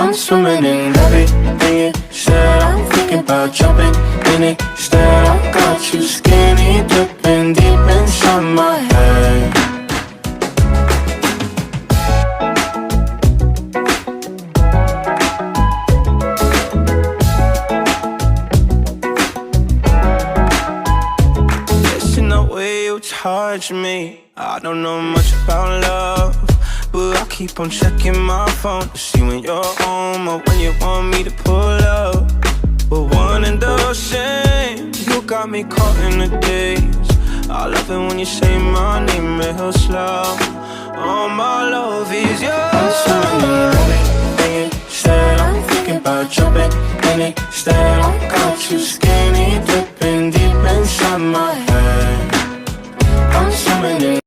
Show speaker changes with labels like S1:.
S1: I'm swimming in everything you said. I'm thinking about jumping in it. Instead, I got you skinny dipping deep inside my head. Listen the way you touch me. I don't know much about love, but I keep on checking my phone to see when you're home or when you want me to pull up. But one and the same, you got me caught in the daze. I love it when you say my name real slow. All my love is yours. I'm swimming in everything you said. I'm thinking about jumping in it. Instead, I got you skinny dipping deep inside my head.